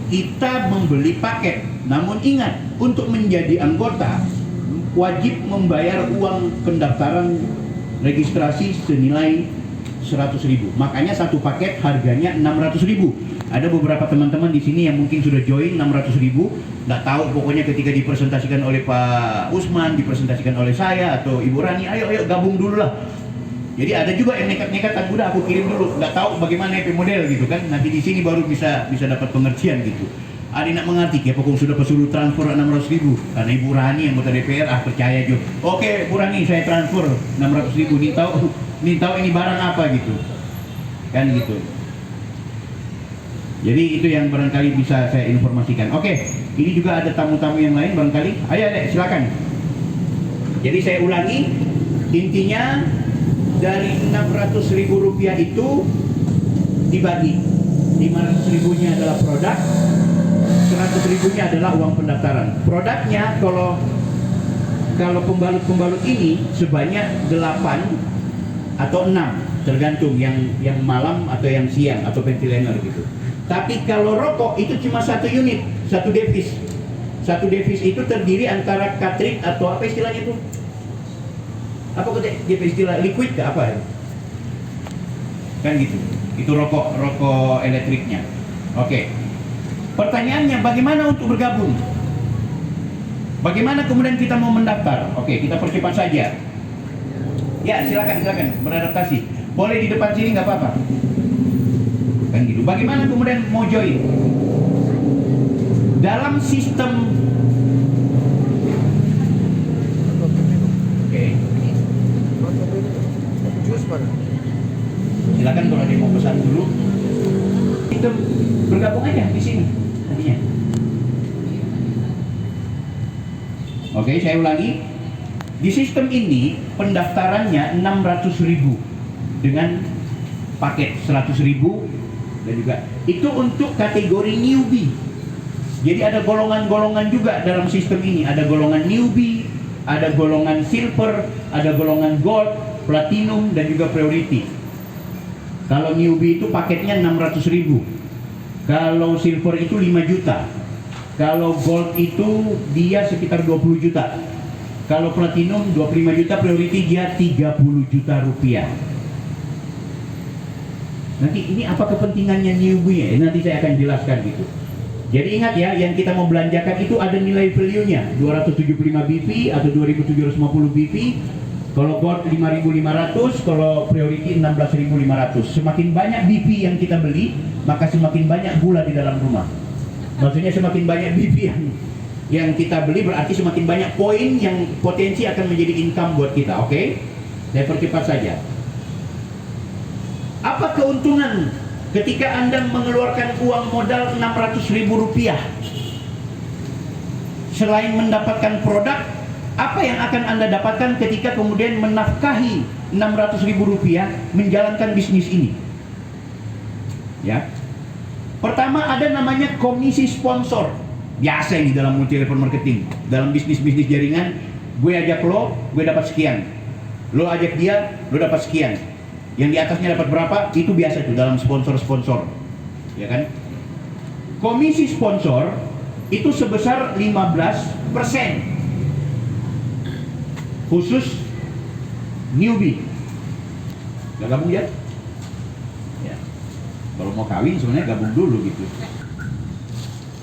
kita membeli paket. Namun ingat, untuk menjadi anggota wajib membayar uang pendaftaran registrasi senilai 100.000. Makanya satu paket harganya 600.000. Ada beberapa teman-teman di sini yang mungkin sudah join 600.000, nggak tahu pokoknya ketika dipresentasikan oleh Pak Usman, dipresentasikan oleh saya atau Ibu Rani, ayo gabung dulu lah. Jadi ada juga yang nekat-nekatan, udah aku kirim dulu, nggak tahu bagaimana EP model gitu kan. Nanti di sini baru bisa dapat pengertian gitu. Ada yang nak mengerti ya, pokoknya sudah pesuruh transfer 600.000 karena Ibu Rani yang anggota DPR, percaya Jo. Oke Bu Rani, saya transfer 600.000, nih tahu ini barang apa gitu kan gitu. Jadi itu yang barangkali bisa saya informasikan. Oke, ini juga ada tamu-tamu yang lain barangkali. Ayo Dek, silakan. Jadi saya ulangi, intinya dari 600.000 rupiah itu dibagi, 500.000-nya adalah produk, 100.000-nya adalah uang pendaftaran. Produknya kalau pembalut-pembalut ini sebanyak 8 atau 6, tergantung yang malam atau yang siang atau ventilator gitu. Tapi kalau rokok itu cuma 1 unit, 1 devis. 1 devis itu terdiri antara cartridge atau apa istilahnya itu? Apa istilah liquid ke apa? Kan gitu. Itu rokok elektriknya. Oke. Pertanyaannya, bagaimana untuk bergabung? Bagaimana kemudian kita mau mendaftar? Oke, kita percepat saja. Ya, silakan beradaptasi. Boleh di depan sini nggak apa-apa. Kan gitu. Bagaimana kemudian mau join? Dalam sistem silakan kalau ada mau pesan dulu. Itu bergabung aja di sini nantinya. Oke, saya ulangi. Di sistem ini pendaftarannya 600.000 dengan paket 100.000 dan juga itu untuk kategori newbie. Jadi ada golongan-golongan juga dalam sistem ini. Ada golongan newbie, ada golongan silver, ada golongan gold, platinum dan juga priority. Kalau newbie itu paketnya 600.000. Kalau silver itu 5 juta. Kalau gold itu dia sekitar 20 juta. Kalau platinum 25 juta, priority dia 30 juta rupiah. Nanti ini apa kepentingannya newbie ya? Nanti saya akan jelaskan gitu. Jadi ingat ya, yang kita mau belanjakan itu ada nilai value-nya 275 BP atau 2750 BP. Kalau gold 5.500, kalau priority 16.500. Semakin banyak BP yang kita beli, maka semakin banyak gula di dalam rumah. Maksudnya semakin banyak BP yang kita beli berarti semakin banyak poin yang potensi akan menjadi income buat kita. Oke? Saya percepat saja. Apa keuntungan ketika Anda mengeluarkan uang modal 600.000 rupiah? Selain mendapatkan produk, apa yang akan Anda dapatkan ketika kemudian menafkahi 600.000 rupiah menjalankan bisnis ini? Ya. Pertama ada namanya komisi sponsor. Biasa ini dalam multi level marketing. Dalam bisnis-bisnis jaringan, gue ajak lo, gue dapat sekian. Lo ajak dia, lo dapat sekian. Yang di atasnya dapat berapa? Itu biasa tuh dalam sponsor-sponsor. Ya kan? Komisi sponsor itu sebesar 15%. Khusus newbie. Gak gabung ya? Ya. Kalau mau kawin sebenarnya gabung dulu gitu.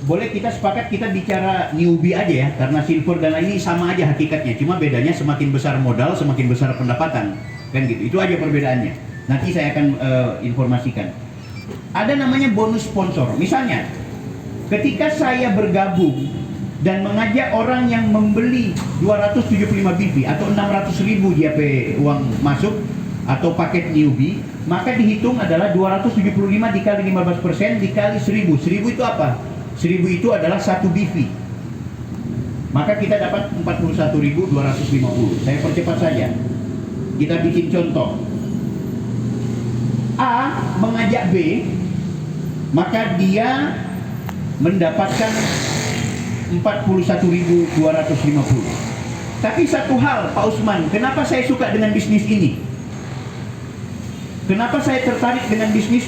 Boleh kita sepakat kita bicara newbie aja ya, karena silver dan ini sama aja hakikatnya. Cuma bedanya semakin besar modal, semakin besar pendapatan. Kan gitu. Itu aja perbedaannya. Nanti saya akan informasikan. Ada namanya bonus sponsor. Misalnya, ketika saya bergabung dan mengajak orang yang membeli 275 BP atau 600.000 DP uang masuk atau paket newbie, maka dihitung adalah 275 dikali 15% dikali 1.000. 1.000 itu apa? 1.000 itu adalah 1 BP. Maka kita dapat 41.250. Saya percepat saja. Kita bikin contoh. A mengajak B, maka dia mendapatkan 41.250. Tapi satu hal, Pak Usman, kenapa saya suka dengan bisnis ini? Kenapa saya tertarik dengan bisnis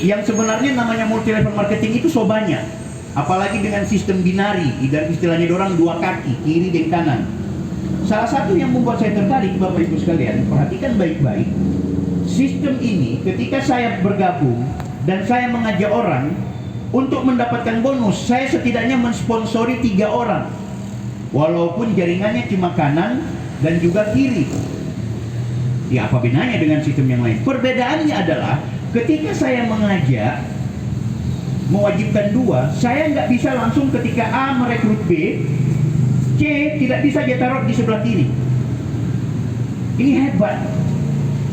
yang sebenarnya namanya multi level marketing itu so banyak? Apalagi dengan sistem binari, istilahnya dorang dua kaki, kiri dan kanan. Salah satu yang membuat saya tertarik, Bapak Ibu sekalian, perhatikan baik-baik. Sistem ini ketika saya bergabung dan saya mengajak orang untuk mendapatkan bonus, saya setidaknya mensponsori 3 orang. Walaupun jaringannya cuma kanan dan juga kiri. Ya, apa bedanya dengan sistem yang lain? Perbedaannya adalah ketika saya mengajak mewajibkan 2, saya nggak bisa langsung ketika A merekrut B, C tidak bisa dia taruh di sebelah kiri. Ini hebat,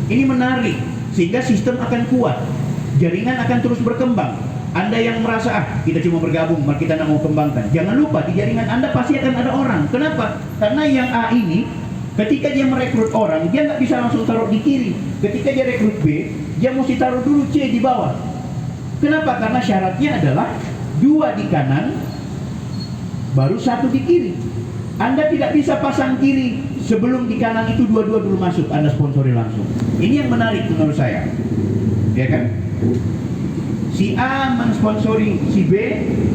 ini menarik, sehingga sistem akan kuat, jaringan akan terus berkembang. Anda yang merasa kita cuma bergabung, kita nggak mau kembangkan, jangan lupa di jaringan Anda pasti akan ada orang. Kenapa? Karena yang A ini ketika dia merekrut orang, dia nggak bisa langsung taruh di kiri. Ketika dia rekrut B, dia mesti taruh dulu C di bawah. Kenapa? Karena syaratnya adalah 2 di kanan, baru 1 di kiri. Anda tidak bisa pasang kiri sebelum di kanan itu dua-dua dulu masuk, Anda sponsori langsung. Ini yang menarik menurut saya, ya kan? Si A mensponsori si B,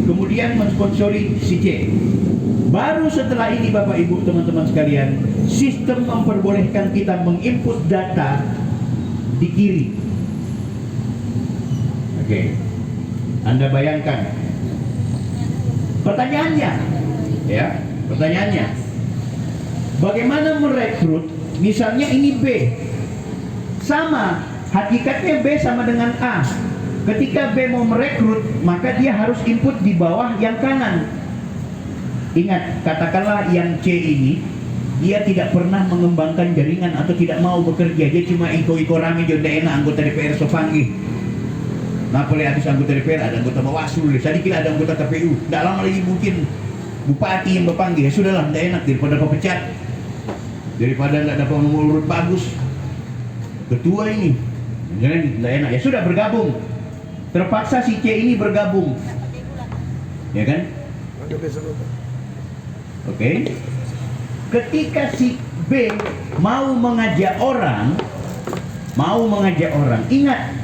kemudian mensponsori si C. Baru setelah ini Bapak Ibu teman-teman sekalian, sistem memperbolehkan kita menginput data di kiri. Oke, Anda bayangkan. Pertanyaannya, ya, pertanyaannya, bagaimana merekrut? Misalnya ini B, sama, hakikatnya B sama dengan A. Ketika B mau merekrut, maka dia harus input di bawah yang kanan. Ingat, katakanlah yang C ini, dia tidak pernah mengembangkan jaringan atau tidak mau bekerja, dia cuma iko-iko rame, jodoh enak anggota DPR sopanggih. Nah, boleh habis anggota DPR, ada anggota Bawaslu, tadi kira ada anggota KPU, tidak lama lagi mungkin bupati yang berpanggil. Ya sudahlah, tidak enak daripada pepecat, daripada tidak dapat nomor urut bagus. Ketua ini, jangan tidak enak. Ya sudah, bergabung. Terpaksa si C ini bergabung, ya kan? Oke. Ketika si B mau mengajak orang, ingat.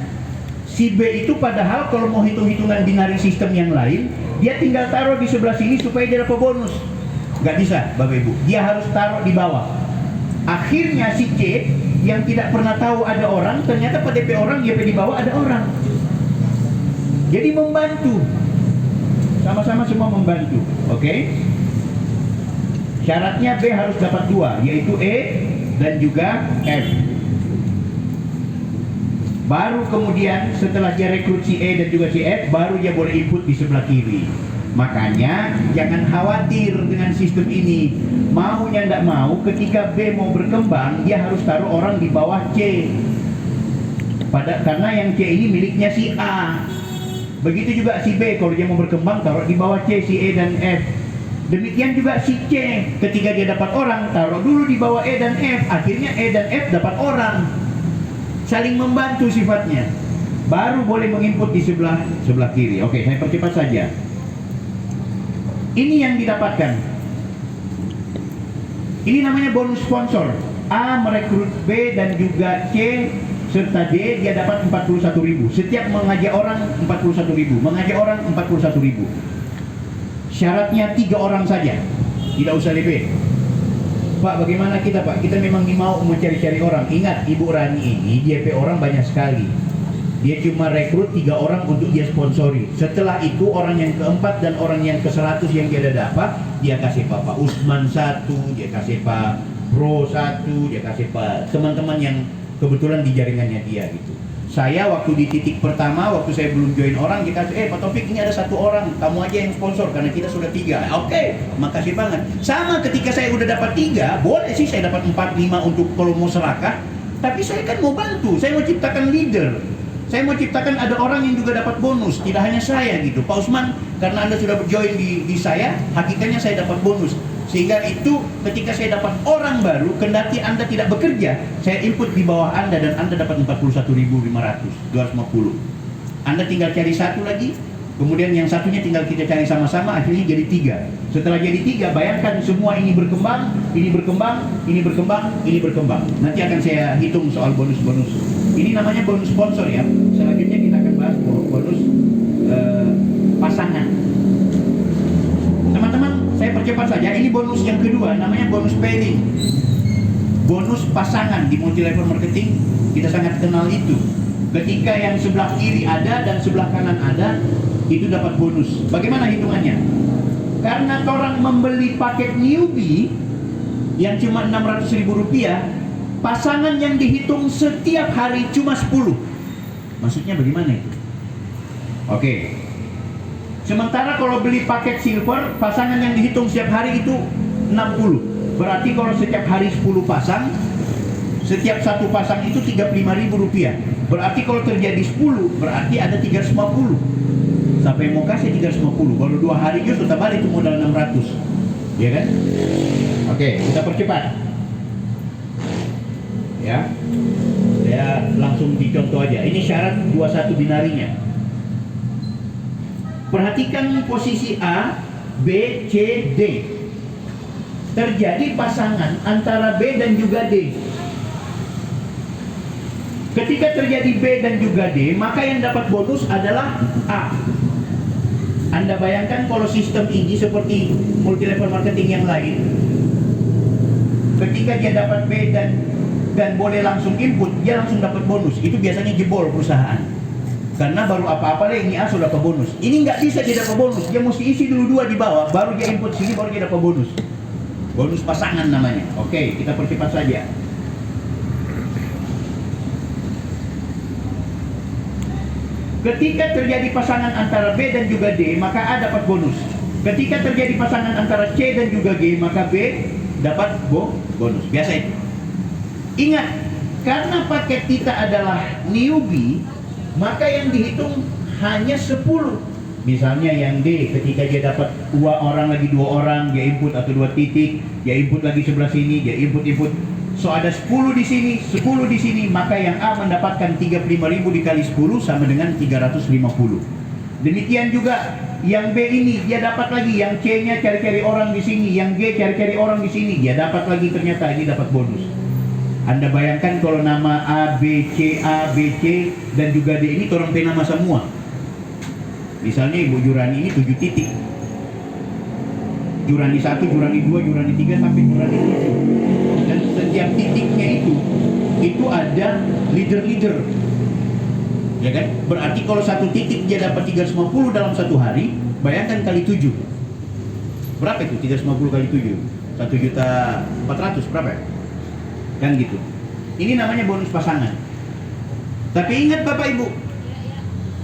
Si B itu padahal kalau mau hitung-hitungan binary sistem yang lain, dia tinggal taruh di sebelah sini supaya dia dapat bonus. Gak bisa, Bapak Ibu. Dia harus taruh di bawah. Akhirnya si C yang tidak pernah tahu ada orang, ternyata pada DP orang, dia di bawah ada orang. Jadi membantu. Sama-sama semua membantu. Oke? Syaratnya B harus dapat 2, yaitu E dan juga F. Baru kemudian setelah dia rekrut si E dan juga si F, baru dia boleh input di sebelah kiri. Makanya jangan khawatir dengan sistem ini. Maunya tidak mau, ketika B mau berkembang, dia harus taruh orang di bawah C. Karena yang C ini miliknya si A. Begitu juga si B, kalau dia mau berkembang, taruh di bawah C, si E dan F. Demikian juga si C, ketika dia dapat orang, taruh dulu di bawah E dan F. Akhirnya E dan F dapat orang. Saling membantu sifatnya. Baru boleh menginput di sebelah kiri. Oke, saya percepat saja. Ini yang didapatkan. Ini namanya bonus sponsor. A merekrut B dan juga C serta D, dia dapat 41.000. Setiap mengajak orang 41.000, mengajak orang 41.000. Syaratnya 3 orang saja, tidak usah lebih. Pak, bagaimana kita Pak? Kita memang mau mencari-cari orang. Ingat, Ibu Rani ini DP orang banyak sekali. Dia cuma rekrut 3 orang untuk dia sponsori. Setelah itu orang yang keempat dan orang yang ke-100 yang dia dapat, dia kasih Pak Usman 1, dia kasih Pak Bro 1, dia kasih Pak teman-teman yang kebetulan di jaringannya dia gitu. Saya waktu di titik pertama, waktu saya belum join orang, kita Pak Taufik, ini ada 1 orang, kamu aja yang sponsor karena kita sudah 3. Oke, makasih banget. Sama ketika saya udah dapat 3, boleh sih saya dapat 4, 5 untuk kalau mau serakah. Tapi saya kan mau bantu, saya mau ciptakan leader. Saya mau ciptakan ada orang yang juga dapat bonus, tidak hanya saya gitu. Pak Usman, karena Anda sudah join di saya, hakikatnya saya dapat bonus. Sehingga itu ketika saya dapat orang baru, kendati Anda tidak bekerja, saya input di bawah Anda dan Anda dapat 41.500, 250. Anda tinggal cari 1 lagi, kemudian yang satunya tinggal kita cari sama-sama, akhirnya jadi 3. Setelah jadi 3, bayangkan semua ini berkembang, ini berkembang, ini berkembang, ini berkembang. Nanti akan saya hitung soal bonus-bonus. Ini namanya bonus sponsor ya. Selanjutnya kita akan bahas bonus pasangan. percepat saja, ini bonus yang kedua, namanya bonus pairing. Bonus pasangan di multi level marketing, kita sangat kenal itu. Ketika yang sebelah kiri ada dan sebelah kanan ada, itu dapat bonus. Bagaimana hitungannya? Karena orang membeli paket newbie yang cuma Rp600.000, pasangan yang dihitung setiap hari cuma 10. Maksudnya bagaimana itu? Oke. Sementara kalau beli paket silver, pasangan yang dihitung setiap hari itu 60. Berarti kalau setiap hari 10 pasang, setiap satu pasang itu Rp35.000. Berarti kalau terjadi 10, berarti ada 350. Sampai mau kasih 350. Kalau 2 hari itu sudah balik itu modal 600. Ya kan? Oke, kita percepat. Ya. Saya langsung dicontoh aja. Ini syarat 21 binarinya. Perhatikan posisi A, B, C, D. Terjadi pasangan antara B dan juga D. Ketika terjadi B dan juga D, maka yang dapat bonus adalah A. Anda bayangkan kalau sistem ini seperti multi level marketing yang lain, ketika dia dapat B dan boleh langsung input, dia langsung dapat bonus. Itu biasanya jebol perusahaan. Karena baru apa-apa deh ini A sudah dapat bonus. Ini nggak bisa dia dapat bonus. Dia mesti isi dulu 2 di bawah, baru dia input sini, baru dia dapat bonus. Bonus pasangan namanya. Oke, kita percepat saja. Ketika terjadi pasangan antara B dan juga D, maka A dapat bonus. Ketika terjadi pasangan antara C dan juga G, maka B dapat bonus. Biasa itu. Ingat, karena paket kita adalah newbie, maka yang dihitung hanya 10. Misalnya yang D, ketika dia dapat 2 orang lagi 2 orang, dia input atau 2 titik, dia input lagi sebelah sini, dia input. So ada 10 di sini, 10 di sini, maka yang A mendapatkan 35.000 dikali 10 sama dengan 350. Demikian juga yang B ini dia dapat lagi, yang C-nya cari-cari orang di sini, yang G cari-cari orang di sini, dia dapat lagi, ternyata ini dapat bonus. Anda bayangkan kalau nama A, B, C, dan juga D ini orang nama semua. Misalnya Ibu Jurani ini 7 titik. Jurani 1, Jurani 2, Jurani 3 sampai Jurani 7. Dan setiap titiknya itu ada leader. Ya kan? Berarti kalau satu titik dia dapat 350 dalam satu hari, bayangkan kali 7. Berapa itu 350 kali 7? 1.400.000 berapa ya? Kan gitu. Ini namanya bonus pasangan. Tapi ingat Bapak Ibu,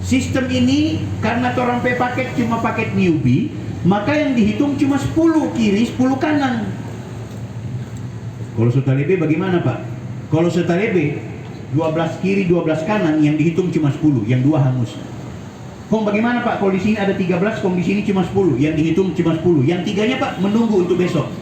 sistem ini karena orang paket cuma paket newbie, maka yang dihitung cuma 10 kiri, 10 kanan. Kalau setalebe bagaimana Pak? Kalau setalebe 12 kiri, 12 kanan, yang dihitung cuma 10, yang 2 hangus. Kok bagaimana Pak? Kalau di sini ada 13, kalau di sini cuma 10, yang dihitung cuma 10. Yang 3-nya Pak menunggu untuk besok.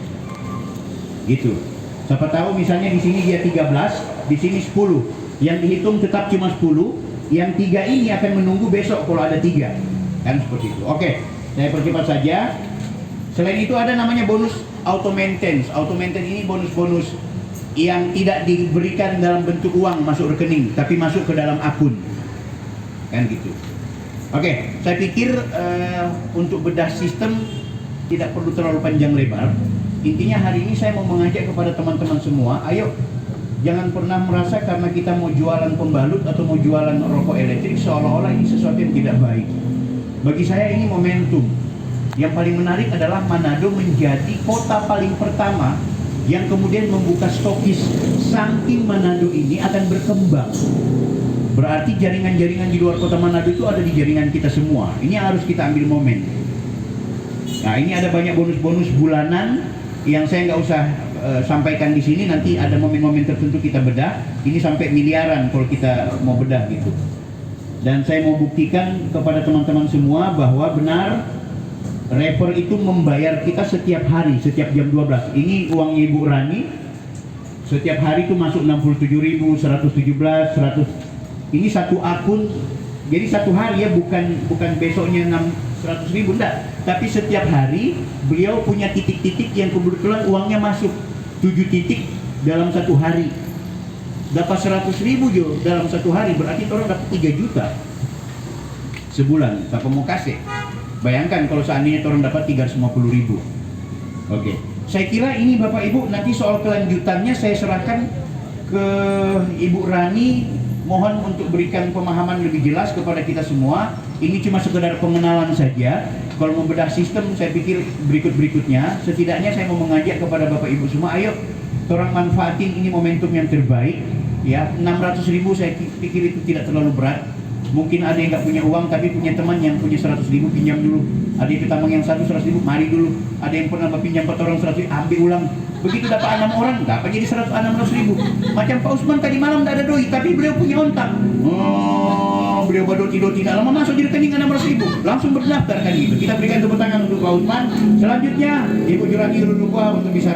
Gitu. Siapa tahu misalnya di sini dia 13, di sini 10. Yang dihitung tetap cuma 10, yang 3 ini akan menunggu besok kalau ada 3. Kan seperti itu. Oke, saya percepat saja. Selain itu ada namanya bonus auto maintenance. Auto maintenance ini bonus-bonus yang tidak diberikan dalam bentuk uang masuk rekening, tapi masuk ke dalam akun. Kan gitu. Oke, saya pikir untuk bedah sistem tidak perlu terlalu panjang lebar. Intinya hari ini saya mau mengajak kepada teman-teman semua, ayo jangan pernah merasa karena kita mau jualan pembalut atau mau jualan rokok elektrik seolah-olah ini sesuatu yang tidak baik. Bagi saya ini momentum. Yang paling menarik adalah Manado menjadi kota paling pertama yang kemudian membuka stokis. Saking Manado ini akan berkembang, berarti jaringan-jaringan di luar kota Manado itu ada di jaringan kita semua. Ini yang harus kita ambil momen. Nah, ini ada banyak bonus-bonus bulanan yang saya nggak usah sampaikan di sini. Nanti ada momen-momen tertentu kita bedah. Ini sampai miliaran kalau kita mau bedah gitu. Dan saya mau buktikan kepada teman-teman semua bahwa benar Rapper itu membayar kita setiap hari, setiap jam 12. Ini uangnya Ibu Rani. Setiap hari itu masuk 67.000, 117, 100. Ini satu akun. Jadi satu hari ya, bukan besoknya 100.000, enggak. Tapi setiap hari beliau punya titik-titik yang kebetulan uangnya masuk 7 titik dalam satu hari. Dapat 100.000 jo dalam satu hari, berarti orang dapat 3 juta sebulan. Siapa mau kasih? Bayangkan kalau seandainya orang dapat 350.000. Oke. Saya kira ini Bapak Ibu, nanti soal kelanjutannya saya serahkan ke Ibu Rani. Mohon untuk berikan pemahaman lebih jelas kepada kita semua. Ini cuma sekedar pengenalan saja. Kalau membedah sistem, saya pikir berikut-berikutnya. Setidaknya saya mau mengajak kepada Bapak Ibu semua, ayo orang manfaatin ini momentum yang terbaik. Ya, 600.000 saya pikir itu tidak terlalu berat. Mungkin ada yang nggak punya uang tapi punya teman yang punya 100.000, pinjam dulu. Ada yang petambang yang 100.000, mari dulu. Ada yang pernah pinjam 4 orang 100.000, ambil ulang. Begitu dapat 6 orang, dapat jadi 600.000. Macam Pak Usman tadi malam tidak ada doi, tapi beliau punya ontak. Oh, beliau berdoti-doti, tidak lama masuk di rekening 600.000, langsung berdaftar kan gitu. Kita berikan tepuk tangan untuk Pak Usman. Selanjutnya Ibu Jurani dulu untuk bisa